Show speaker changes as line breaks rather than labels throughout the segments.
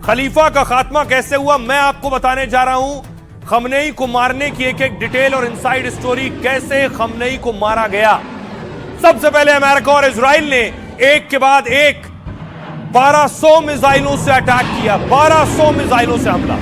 खलीफा का खात्मा कैसे हुआ मैं आपको बताने जा रहा हूं। खमनेई को मारने की एक एक डिटेल और इनसाइड स्टोरी, कैसे खमनेई को मारा गया। सबसे पहले अमेरिका और इजराइल ने एक के बाद एक 1200 मिसाइलों से अटैक किया, 1200 मिसाइलों से हमला।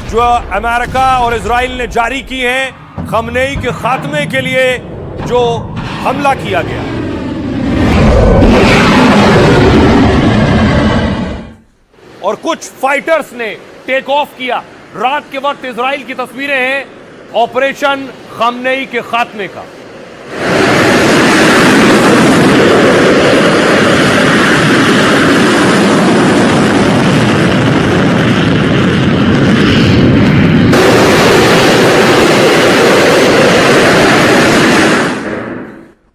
जो अमेरिका और इजराइल ने जारी की हैं खमनेई के खात्मे के लिए जो हमला किया गया। और कुछ फाइटर्स ने टेक ऑफ किया। रात के वक्त इजराइल की तस्वीरें हैं ऑपरेशन खमनेई के खात्मे का।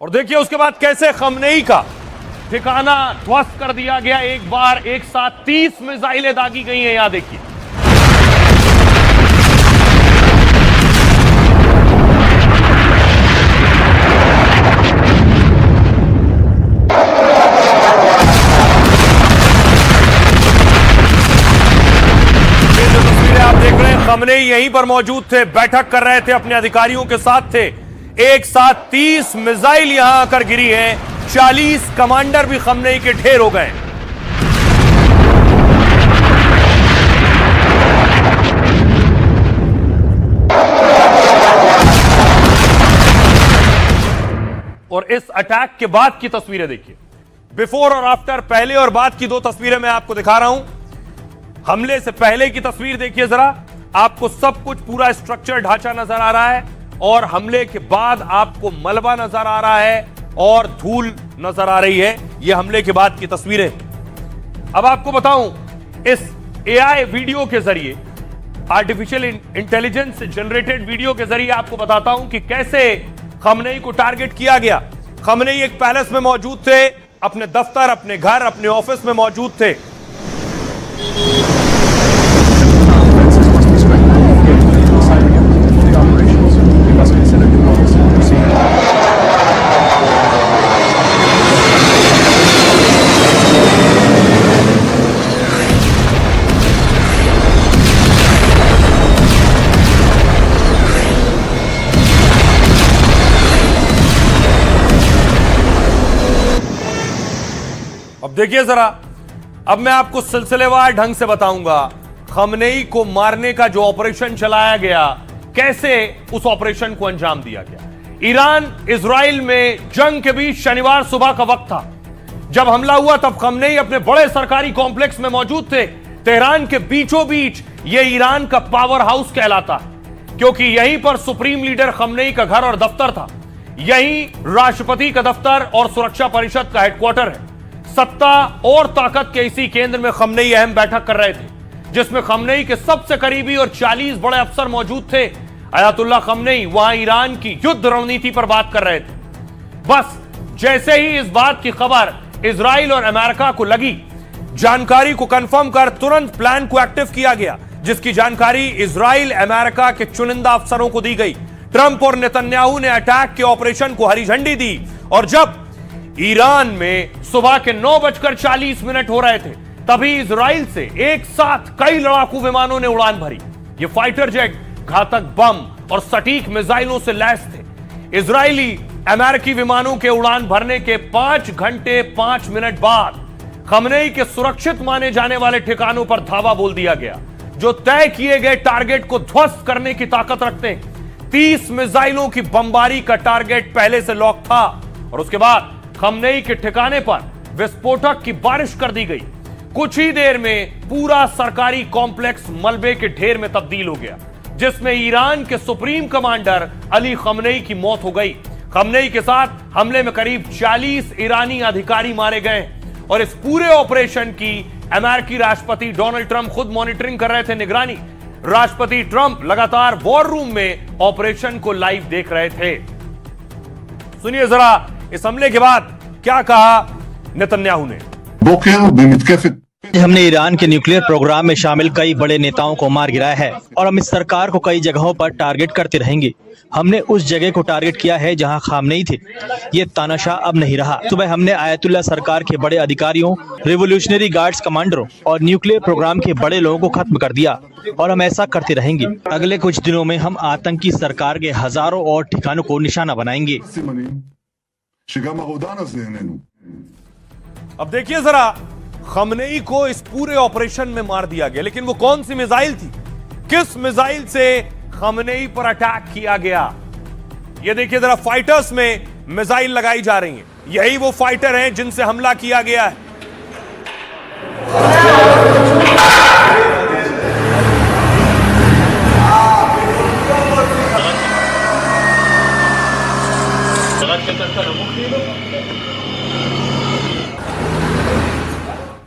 और देखिए उसके बाद कैसे खमनेई का ठिकाना ध्वस्त कर दिया गया। एक बार एक साथ 30 मिसाइलें दागी गई हैं। यहां देखिए ये जो तस्वीरें आप देख रहे हैं, खमनेई यहीं पर मौजूद थे, बैठक कर रहे थे, अपने अधिकारियों के साथ थे। एक साथ 30 मिसाइल यहां आकर गिरी हैं। 40 कमांडर भी खमनेई के ढेर हो गए। और इस अटैक के बाद की तस्वीरें देखिए, बिफोर और आफ्टर, पहले और बाद की दो तस्वीरें मैं आपको दिखा रहा हूं। हमले से पहले की तस्वीर देखिए जरा, आपको सब कुछ पूरा स्ट्रक्चर ढांचा नजर आ रहा है, और हमले के बाद आपको मलबा नजर आ रहा है और धूल नजर आ रही है। यह हमले के बाद की तस्वीरें। अब आपको बताऊं, इस एआई वीडियो के जरिए, आर्टिफिशियल इंटेलिजेंस जनरेटेड वीडियो के जरिए आपको बताता हूं कि कैसे खमनेई को टारगेट किया गया। खमनेई एक पैलेस में मौजूद थे, अपने दफ्तर, अपने घर, अपने ऑफिस में मौजूद थे। अब देखिए जरा, अब मैं आपको सिलसिलेवार ढंग से बताऊंगा खमनेई को मारने का जो ऑपरेशन चलाया गया, कैसे उस ऑपरेशन को अंजाम दिया गया। ईरान इजराइल में जंग के बीच शनिवार सुबह का वक्त था। जब हमला हुआ तब खमनेई अपने बड़े सरकारी कॉम्प्लेक्स में मौजूद थे। तेहरान के बीचों बीच यह ईरान का पावर हाउस कहलाता है, क्योंकि यहीं पर सुप्रीम लीडर खमनेई का घर और दफ्तर था। यहीं राष्ट्रपति का दफ्तर और सुरक्षा परिषद का हेडक्वार्टर है। सत्ता और ताकत के इसी केंद्र में खमनेई अहम बैठक कर रहे थे, जिसमें खमनेई के सबसे करीबी और 40 बड़े अफसर मौजूद थे। अयातुल्लाह खमनेई वहां ईरान की युद्ध रणनीति पर बात कर रहे थे। बस जैसे ही इस बात की खबर इजराइल और अमेरिका को लगी, जानकारी को कंफर्म कर तुरंत प्लान को एक्टिव किया गया, जिसकी जानकारी इजराइल अमेरिका के चुनिंदा अफसरों को दी गई। ट्रंप और नेतन्याहू ने अटैक के ऑपरेशन को हरी झंडी दी, और जब ईरान में सुबह के 9:40 हो रहे थे, तभी इजराइल से एक साथ कई लड़ाकू विमानों ने उड़ान भरी। ये फाइटर जेट घातक बम और सटीक मिसाइलों से लैस थे। इजरायली अमेरिकी विमानों के उड़ान भरने के 5 घंटे 5 मिनट बाद खमनेई के सुरक्षित माने जाने वाले ठिकानों पर धावा बोल दिया गया, जो तय किए गए टारगेट को ध्वस्त करने की ताकत रखते हैं। 30 मिसाइलों की बमबारी का टारगेट पहले से लॉक था, और उसके बाद खमनेई के ठिकाने पर विस्फोटक की बारिश कर दी गई। कुछ ही देर में पूरा सरकारी कॉम्प्लेक्स मलबे के ढेर में तब्दील हो गया, जिसमें ईरान के सुप्रीम कमांडर अली खमनेई की मौत हो गई। खमनेई के साथ हमले में करीब 40 ईरानी अधिकारी मारे गए, और इस पूरे ऑपरेशन की अमेरिकी राष्ट्रपति डोनाल्ड ट्रंप खुद मॉनिटरिंग कर रहे थे, निगरानी। राष्ट्रपति ट्रंप लगातार वॉर रूम में ऑपरेशन को लाइव देख रहे थे। सुनिए जरा इस हमले के बाद क्या कहा नेतन्याहू ने।
हमने ईरान के न्यूक्लियर प्रोग्राम में शामिल कई बड़े नेताओं को मार गिराया है और हम इस सरकार को कई जगहों पर टारगेट करते रहेंगे। हमने उस जगह को टारगेट किया है जहां खामनेई थे। ये तानाशाह अब नहीं रहा। सुबह हमने आयतुल्ला सरकार के बड़े अधिकारियों, रिवोल्यूशनरी गार्ड्स कमांडरों और न्यूक्लियर प्रोग्राम के बड़े लोगों को खत्म कर दिया और हम ऐसा करते रहेंगे। अगले कुछ दिनों में हम आतंकी सरकार के हजारों और ठिकानों को निशाना बनाएंगे।
अब देखिए जरा, खमनेई को इस पूरे ऑपरेशन में मार दिया गया, लेकिन वो कौन सी मिसाइल थी, किस मिसाइल से खमनेई पर अटैक किया गया? ये देखिए जरा, फाइटर्स में मिसाइल लगाई जा रही हैं। यही वो फाइटर हैं जिनसे हमला किया गया है।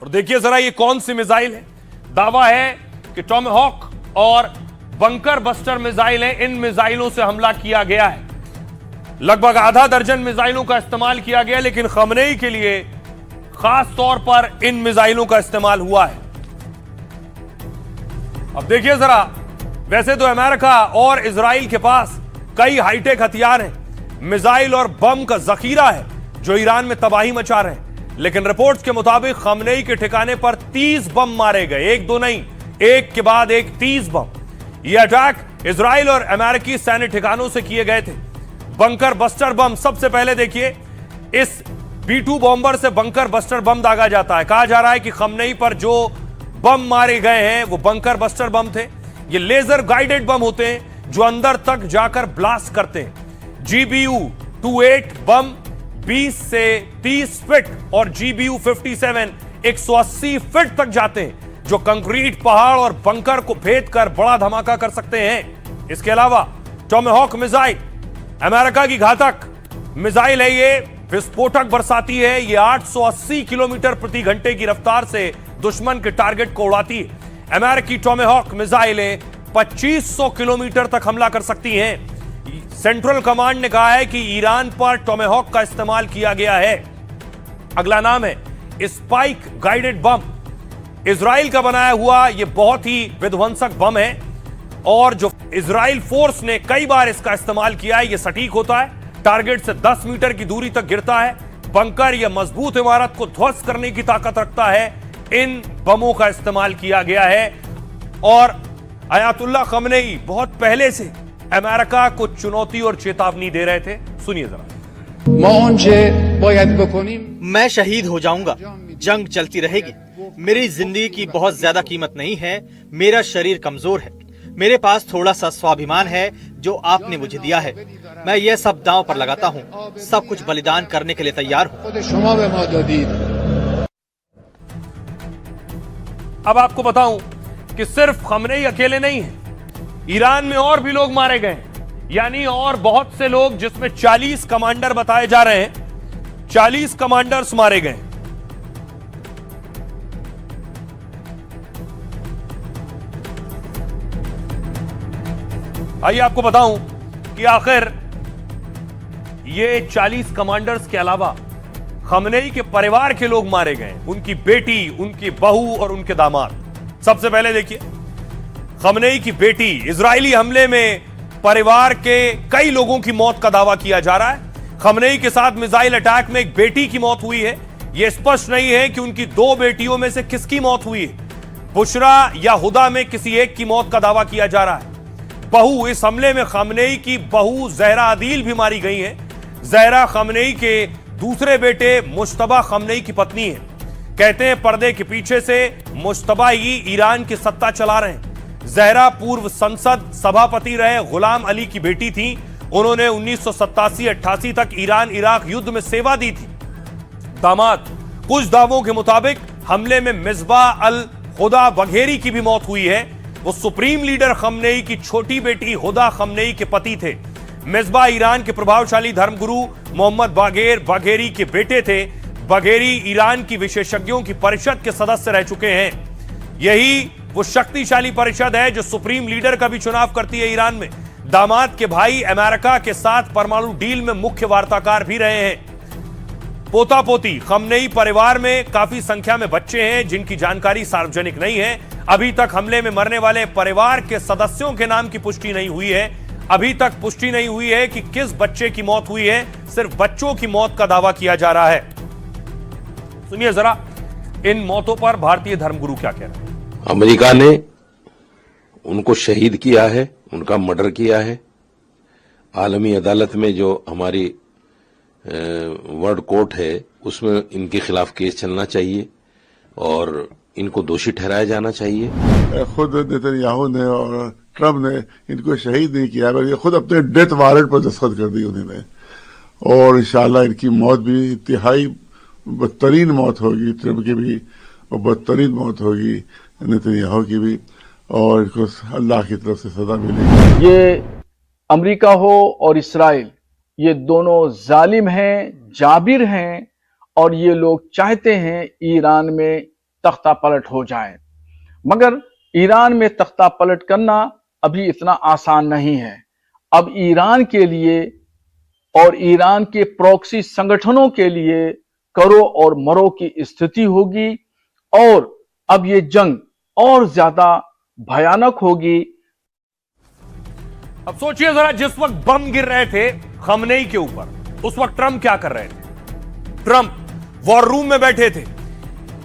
और देखिए जरा ये कौन सी मिसाइल है। दावा है कि टॉमहॉक और बंकर बस्टर मिसाइल हैं। इन मिसाइलों से हमला किया गया है। लगभग आधा दर्जन मिसाइलों का इस्तेमाल किया गया, लेकिन खमनेई के लिए खास तौर पर इन मिसाइलों का इस्तेमाल हुआ है। अब देखिए जरा, वैसे तो अमेरिका और इजराइल के पास कई हाईटेक हथियार हैं, मिसाइल और बम का जखीरा है जो ईरान में तबाही मचा रहे हैं, लेकिन रिपोर्ट्स के मुताबिक खमनेई के ठिकाने पर 30 बम मारे गए। एक दो नहीं, एक के बाद एक 30 बम। ये अटैक इजराइल और अमेरिकी सैन्य ठिकानों से किए गए थे। बंकर बस्टर बम, सबसे पहले देखिए, इस B-2 बॉम्बर से बंकर बस्टर बम दागा जाता है। कहा जा रहा है कि खमनेई पर जो बम मारे गए हैं वो बंकर बस्टर बम थे। ये लेजर गाइडेड बम होते हैं जो अंदर तक जाकर ब्लास्ट करते हैं। GBU-28 बम 20 से 30 फीट और GBU-57 180 फीट तक जाते हैं, जो कंक्रीट पहाड़ और बंकर को भेद कर बड़ा धमाका कर सकते हैं। इसके अलावा टॉमहॉक मिसाइल अमेरिका की घातक मिसाइल है। ये विस्फोटक बरसाती है। ये 880 किलोमीटर प्रति घंटे की रफ्तार से दुश्मन के टारगेट को उड़ाती है। अमेरिकी टॉमहॉक मिसाइलें 2500 किलोमीटर तक हमला कर सकती हैं। सेंट्रल कमांड ने कहा है कि ईरान पर टॉमहॉक का इस्तेमाल किया गया है। अगला नाम है स्पाइक गाइडेड बम। इजराइल का बनाया हुआ यह बहुत ही विध्वंसक बम है और जो इजराइल फोर्स ने कई बार इसका इस्तेमाल किया है। यह सटीक होता है, टारगेट से 10 मीटर की दूरी तक गिरता है। बंकर या मजबूत इमारत को ध्वस्त करने की ताकत रखता है। इन बमों का इस्तेमाल किया गया है और अयातुल्ला खमनेई बहुत पहले से अमेरिका को चुनौती और चेतावनी दे रहे थे। सुनिए जरा।
मैं शहीद हो जाऊंगा, जंग चलती रहेगी। मेरी जिंदगी की बहुत ज्यादा कीमत नहीं है। मेरा शरीर कमजोर है, मेरे पास थोड़ा सा स्वाभिमान है जो आपने मुझे दिया है। मैं ये सब दांव पर लगाता हूँ, सब कुछ बलिदान करने के लिए तैयार हूँ।
अब आपको बताऊं कि सिर्फ खमनेई अकेले नहीं है, ईरान में और भी लोग मारे गए, यानी और बहुत से लोग, जिसमें 40 कमांडर बताए जा रहे हैं। 40 कमांडर्स मारे गए। आइए आपको बताऊं कि आखिर ये 40 कमांडर्स के अलावा खमनेई के परिवार के लोग मारे गए, उनकी बेटी, उनकी बहू और उनके दामाद। सबसे पहले देखिए, खमनेई की बेटी, इजरायली हमले में परिवार के कई लोगों की मौत का दावा किया जा रहा है। खमनेई के साथ मिसाइल अटैक में एक बेटी की मौत हुई है। यह स्पष्ट नहीं है कि उनकी 2 बेटियों में से किसकी मौत हुई है। बुशरा या हुदा में किसी एक की मौत का दावा किया जा रहा है। बहू, इस हमले में खमनेई की बहू जहरा अदील भी मारी गई है। जहरा खमनेई के दूसरे बेटे मुश्तबा खमनेई की पत्नी है। कहते हैं पर्दे के पीछे से मुश्तबा ही ईरान की सत्ता चला रहे हैं। जहरा पूर्व संसद सभापति रहे गुलाम अली की बेटी थी। उन्होंने 1987-88 तक ईरान इराक युद्ध में सेवा दी थी। दामाद, कुछ दावों के मुताबिक हमले में मिसबा अल हुदा बघेरी की भी मौत हुई है। वो सुप्रीम लीडर खमनेई की छोटी बेटी हुदा खमनेई के पति थे। मिसबा ईरान के प्रभावशाली धर्मगुरु मोहम्मद बागेर बघेरी के बेटे थे। बघेरी ईरान की विशेषज्ञों की परिषद के सदस्य रह चुके हैं। यही वो शक्तिशाली परिषद है जो सुप्रीम लीडर का भी चुनाव करती है ईरान में। दामाद के भाई अमेरिका के साथ परमाणु डील में मुख्य वार्ताकार भी रहे हैं। पोता पोती खमनेई परिवार में काफी संख्या में बच्चे हैं जिनकी जानकारी सार्वजनिक नहीं है। अभी तक हमले में मरने वाले परिवार के सदस्यों के नाम की पुष्टि नहीं हुई है। अभी तक पुष्टि नहीं हुई है कि किस बच्चे की मौत हुई है, सिर्फ बच्चों की मौत का दावा किया जा रहा है। सुनिए जरा इन मौतों पर भारतीय धर्मगुरु क्या कह रहे हैं।
अमेरिका ने उनको शहीद किया है, उनका मर्डर किया है। आलमी अदालत में जो हमारी वर्ल्ड कोर्ट है उसमें इनके खिलाफ केस चलना चाहिए और इनको दोषी ठहराया जाना चाहिए।
खुद नेतन्याहू ने और ट्रम्प ने इनको शहीद नहीं किया बल्कि खुद अपने डेथ वारंट पर दस्तखत कर दी उन्होंने। और इंशाल्लाह इनकी मौत भी इंतहाई बदतरीन मौत होगी, ट्रम्प की भी, और बदतरीन मौत होगी नेतन्याहू की भी, और इनको अल्लाह की तरफ से सजा मिलेगी।
ये अमेरिका हो और इसराइल, ये दोनों जालिम हैं, जाबिर हैं, और ये लोग चाहते हैं ईरान में तख्ता पलट हो जाए। मगर ईरान में तख्ता पलट करना अभी इतना आसान नहीं है। अब ईरान के लिए और ईरान के प्रॉक्सी संगठनों के लिए करो और मरो की स्थिति होगी, और अब ये जंग और ज्यादा भयानक होगी।
अब सोचिए जरा, जिस वक्त बम गिर रहे थे खमनेई के ऊपर, उस वक्त ट्रंप क्या कर रहे थे। ट्रंप वॉर रूम में बैठे थे,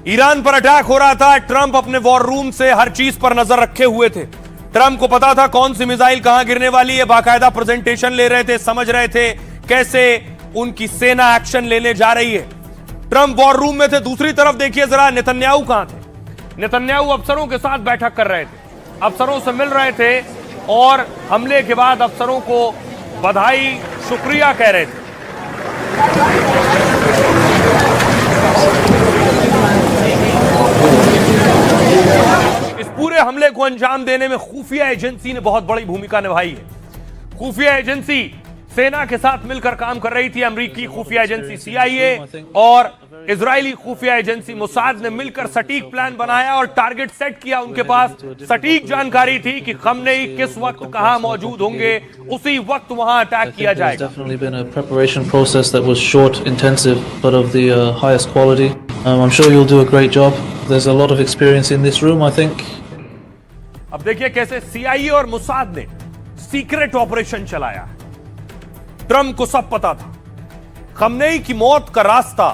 ईरान पर अटैक हो रहा था। ट्रंप अपने वॉर रूम से हर चीज पर नजर रखे हुए थे। ट्रंप को पता था कौन सी मिसाइल कहां गिरने वाली है, बाकायदा प्रेजेंटेशन ले रहे थे, समझ रहे थे कैसे उनकी सेना एक्शन लेने जा रही है। ट्रंप वॉर रूम में थे। दूसरी तरफ देखिए जरा, नेतन्याहू कहां थे। नेतन्याहू अफसरों के साथ बैठक कर रहे थे, अफसरों से मिल रहे थे और हमले के बाद अफसरों को बधाई शुक्रिया कह रहे थे। इस पूरे हमले को अंजाम देने में खुफिया एजेंसी ने बहुत बड़ी भूमिका निभाई है। खुफिया एजेंसी सेना के साथ मिलकर काम कर रही थी। अमेरिकी खुफिया एजेंसी CIA और इजरायली खुफिया एजेंसी मोसाद ने मिलकर सटीक प्लान बनाया और टारगेट सेट किया। उनके पास सटीक जानकारी थी कि खमनेई किस वक्त कहां मौजूद होंगे, उसी वक्त वहां अटैक किया जाएगा।
Definitely been a preparation process that was short, intensive, but of the highest quality. I'm sure you'll do a great job. There's a lot of experience in this room, I think.
अब देखिए कैसे CIA और Mossad ने secret operation चलाया। Trump को सब पता था। खमनेई की मौत का रास्ता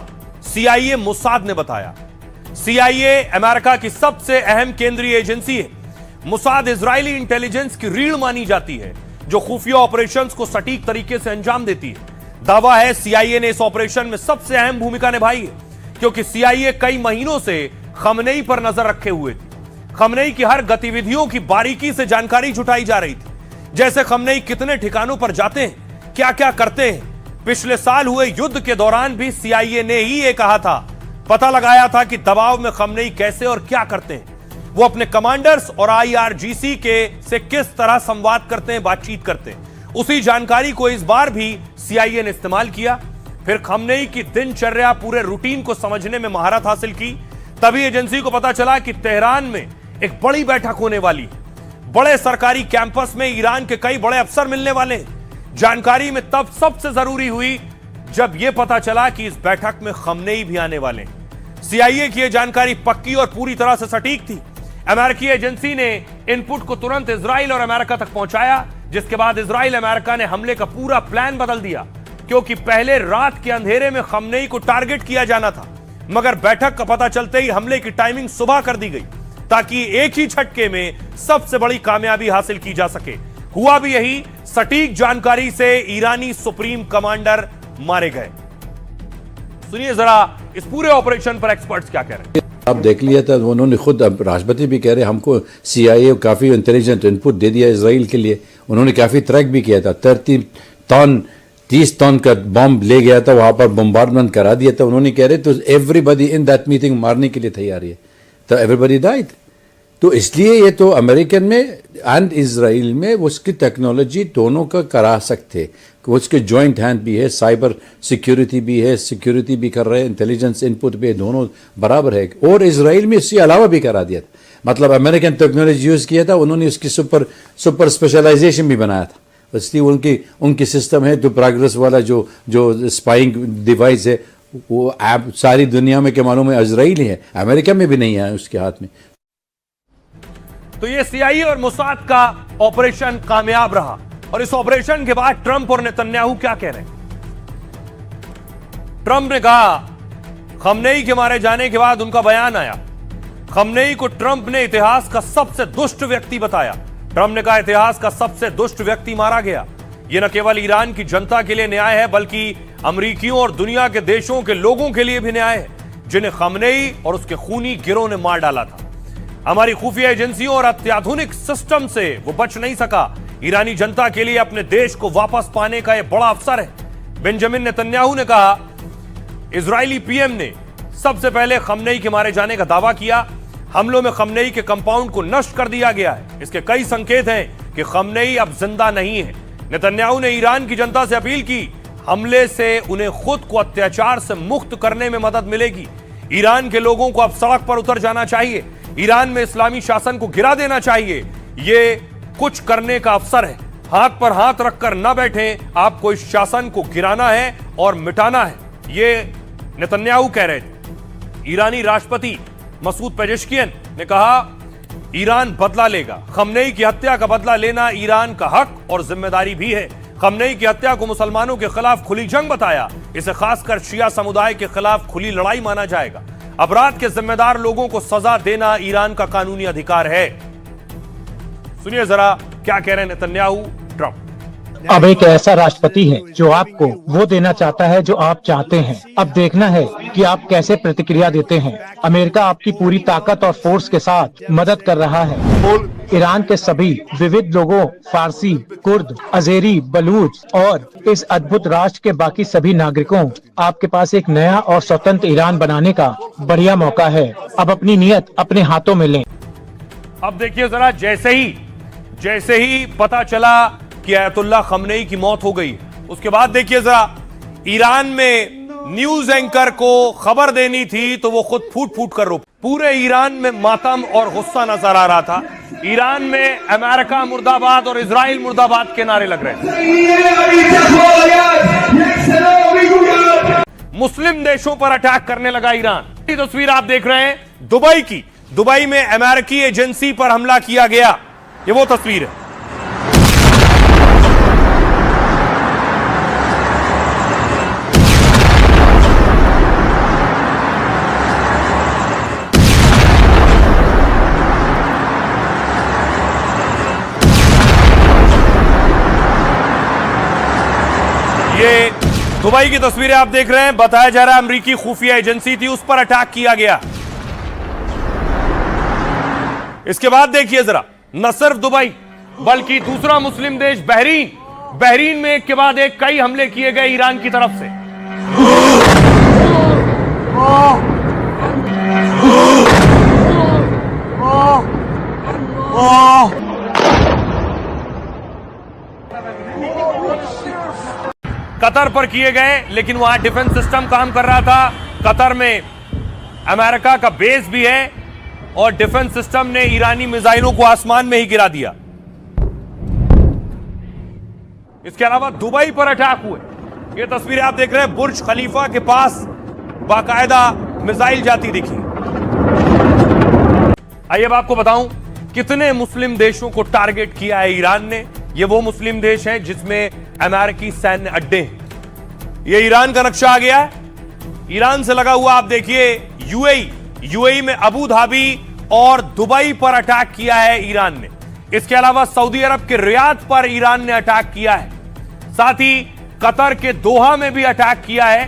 CIA मोसाद ने बताया। CIA अमेरिका की सबसे अहम केंद्रीय एजेंसी है। मोसाद इजरायली इंटेलिजेंस की रीढ़ मानी जाती है जो खुफिया ऑपरेशंस को सटीक तरीके से अंजाम देती है। दावा है CIA ने इस ऑपरेशन में सबसे अहम भूमिका निभाई है क्योंकि CIA कई महीनों से खमनेई पर नजर रखे हुए थी। खमनेई की हर गतिविधियों की बारीकी से जानकारी जुटाई जा रही थी, जैसे खमनेई कितने ठिकानों पर जाते हैं, क्या क्या करते हैं। पिछले साल हुए युद्ध के दौरान भी CIA ने ही ये कहा था, पता लगाया था कि दबाव में खमनेई कैसे और क्या करते हैं। वो अपने कमांडर्स और IRGC के से किस तरह संवाद करते हैं, बातचीत करते हैं। उसी जानकारी को इस बार भी CIA ने इस्तेमाल किया। फिर खमनेई की दिनचर्या, पूरे रूटीन को समझने में महारत हासिल की। तभी एजेंसी को पता चला कि तेहरान में एक बड़ी बैठक होने वाली है। बड़े सरकारी कैंपस में ईरान के कई बड़े अफसर मिलने वाले हैं। जानकारी में तब सबसे जरूरी हुई जब यह पता चला कि इस बैठक में खमनेई भी आने वाले हैं। CIA की यह जानकारी पक्की और पूरी तरह से सटीक थी। अमेरिकी एजेंसी ने इनपुट को तुरंत इजराइल और अमेरिका तक पहुंचाया, जिसके बाद इजराइल अमेरिका ने हमले का पूरा प्लान बदल दिया क्योंकि पहले रात के अंधेरे में खमनेई को टारगेट किया जाना था, मगर बैठक का पता चलते ही हमले की टाइमिंग सुबह कर दी गई ताकि एक ही झटके में सबसे बड़ी कामयाबी हासिल की जा सके। हुआ भी यही, सटीक जानकारी से ईरानी सुप्रीम कमांडर मारे गए। सुनिए जरा इस पूरे ऑपरेशन पर एक्सपर्ट्स क्या कह रहे हैं।
आप देख लिया था, उन्होंने खुद, अब राष्ट्रपति भी कह रहे हमको CIA काफ़ी इंटेलिजेंट इनपुट दे दिया इसराइल के लिए। उन्होंने काफ़ी ट्रैक भी किया था। 30 टन का बॉम्ब ले गया था, वहाँ पर बम्बार्डमेंट करा दिया था। उन्होंने कह रहे तो एवरीबडी इन दैट मीटिंग मारने के लिए तैयार है, तो एवरीबडी डाइड। तो इसलिए ये तो अमेरिकन में एंड इजराइल में उसकी टेक्नोलॉजी दोनों का करा सकते, उसके जॉइंट हैंड भी है, साइबर सिक्योरिटी भी है, सिक्योरिटी भी कर रहे हैं, इंटेलिजेंस इनपुट भी दोनों बराबर है। और इजराइल में इससे अलावा भी करा दिया था, मतलब अमेरिकन टेक्नोलॉजी यूज किया था, उन्होंने उसकी सुपर स्पेशलाइजेशन भी बनाया था, इसलिए उनकी सिस्टम है, जो प्रोग्रेस वाला जो स्पाइंग डिवाइस है, वो ऐप सारी दुनिया में क्या मालूम है इजराइल ही है, अमेरिका में भी नहीं है उसके हाथ में।
तो ये सीआईए और मोसाद का ऑपरेशन कामयाब रहा, और इस ऑपरेशन के बाद ट्रंप और नेतन्याहू क्या कह रहे हैं? ट्रंप ने कहा, खमनेई के मारे जाने के बाद उनका बयान आया, खमनेई को ट्रंप ने इतिहास का सबसे दुष्ट व्यक्ति बताया। ट्रंप ने कहा, इतिहास का सबसे दुष्ट व्यक्ति मारा गया। यह न केवल ईरान की जनता के लिए न्याय है, बल्कि अमेरिकियों और दुनिया के देशों के लोगों के लिए भी न्याय है, जिन्हें खमनेई और उसके खूनी गिरोह ने मार डाला था। हमारी खुफिया एजेंसियों और अत्याधुनिक सिस्टम से वो बच नहीं सका। ईरानी जनता के लिए अपने देश को वापस पाने का यह बड़ा अवसर है। बेंजामिन नेतन्याहू ने कहा, इजरायली पीएम ने सबसे पहले खमनेई के मारे जाने का दावा किया। हमलों में खमनेई के कंपाउंड को नष्ट कर दिया गया है। इसके कई संकेत हैं कि खमनेई अब जिंदा नहीं है। नेतन्याहू ने ईरान की जनता से अपील की, हमले से उन्हें खुद को अत्याचार से मुक्त करने में मदद मिलेगी। ईरान के लोगों को अब सड़क पर उतर जाना चाहिए। ईरान में इस्लामी शासन को गिरा देना चाहिए। ये कुछ करने का अवसर है। हाथ पर हाथ रखकर न बैठें, आपको इस शासन को गिराना है और मिटाना है, ये नेतन्याहू कह रहे थे। ईरानी राष्ट्रपति मसूद पेजेश्कियन ने कहा, ईरान बदला लेगा। खमनेई की हत्या का बदला लेना ईरान का हक और जिम्मेदारी भी है। खमनेई की हत्या को मुसलमानों के खिलाफ खुली जंग बताया। इसे खासकर शिया समुदाय के खिलाफ खुली लड़ाई माना जाएगा। अपराध के जिम्मेदार लोगों को सजा देना ईरान का कानूनी अधिकार है। सुनिए जरा क्या कह रहे हैं नेतन्याहू ट्रंप।
अब एक ऐसा राष्ट्रपति है जो आपको वो देना चाहता है जो आप चाहते हैं। अब देखना है कि आप कैसे प्रतिक्रिया देते हैं। अमेरिका आपकी पूरी ताकत और फोर्स के साथ मदद कर रहा है। ईरान के सभी विविध लोगों, फारसी, कुर्द, अजेरी, बलूच और इस अद्भुत राष्ट्र के बाकी सभी नागरिकों, आपके पास एक नया और स्वतंत्र ईरान बनाने का बढ़िया मौका है। अब अपनी नियत अपने हाथों में लें।
अब देखिए जरा, जैसे ही पता चला कि अयतुल्लाह खमनेई की मौत हो गई, उसके बाद देखिए जरा, ईरान में न्यूज एंकर को खबर देनी थी तो वो खुद फूट फूट कर रो। पूरे ईरान में मातम और गुस्सा नजर आ रहा था। ईरान में अमेरिका मुर्दाबाद और इजराइल मुर्दाबाद के नारे लग रहे थे। मुस्लिम देशों पर अटैक करने लगा ईरान। ये तस्वीर आप देख रहे हैं दुबई की। दुबई में अमेरिकी एजेंसी पर हमला किया गया, ये वो तस्वीर है। ये दुबई की तस्वीरें आप देख रहे हैं। बताया जा रहा है अमेरिकी खुफिया एजेंसी थी, उस पर अटैक किया गया। इसके बाद देखिए जरा, न सिर्फ दुबई बल्कि दूसरा मुस्लिम देश बहरीन में एक के बाद एक कई हमले किए गए ईरान की तरफ से। कतर पर किए गए, लेकिन वहां डिफेंस सिस्टम काम कर रहा था। कतर में अमेरिका का बेस भी है और डिफेंस सिस्टम ने ईरानी मिसाइलों को आसमान में ही गिरा दिया। इसके अलावा दुबई पर अटैक हुए। ये तस्वीरें आप देख रहे हैं, बुर्ज खलीफा के पास बाकायदा मिसाइल जाती दिखी। आइए अब आपको बताऊं कितने मुस्लिम देशों को टारगेट किया है ईरान ने। ये वो मुस्लिम देश हैं जिसमें अमेरिकी सैन्य अड्डे हैं। ये ईरान का नक्शा आ गया है। ईरान से लगा हुआ आप देखिए यूएई में अबू धाबी और दुबई पर अटैक किया है ईरान ने। इसके अलावा सऊदी अरब के रियाद पर ईरान ने अटैक किया है। साथ ही कतर के दोहा में भी अटैक किया है।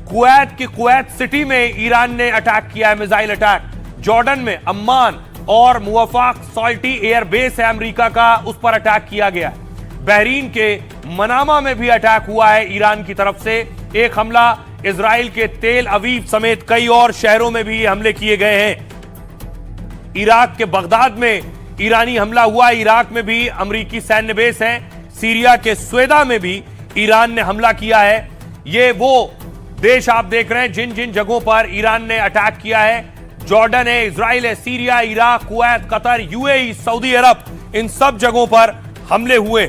कुवैत की कुवैत सिटी में ईरान ने अटैक किया है, मिसाइल अटैक। जॉर्डन में अम्मान और मुवफ़्फ़क़ सॉल्टी एयरबेस है अमेरिका का, उस पर अटैक किया गया है। बहरीन के मनामा में भी अटैक हुआ है ईरान की तरफ से। एक हमला इजराइल के तेल अवीव समेत कई और शहरों में भी हमले किए गए हैं। इराक के बगदाद में ईरानी हमला हुआ। इराक में भी अमेरिकी सैन्य बेस है। सीरिया के स्वेदा में भी ईरान ने हमला किया है। ये वो देश आप देख रहे हैं जिन जिन जगहों पर ईरान ने अटैक किया है। जॉर्डन है, इजराइल है, Syria, Iraq, Kuwait, Qatar, UAE, Saudi Arab, इन सब जगहों पर हमले हुए।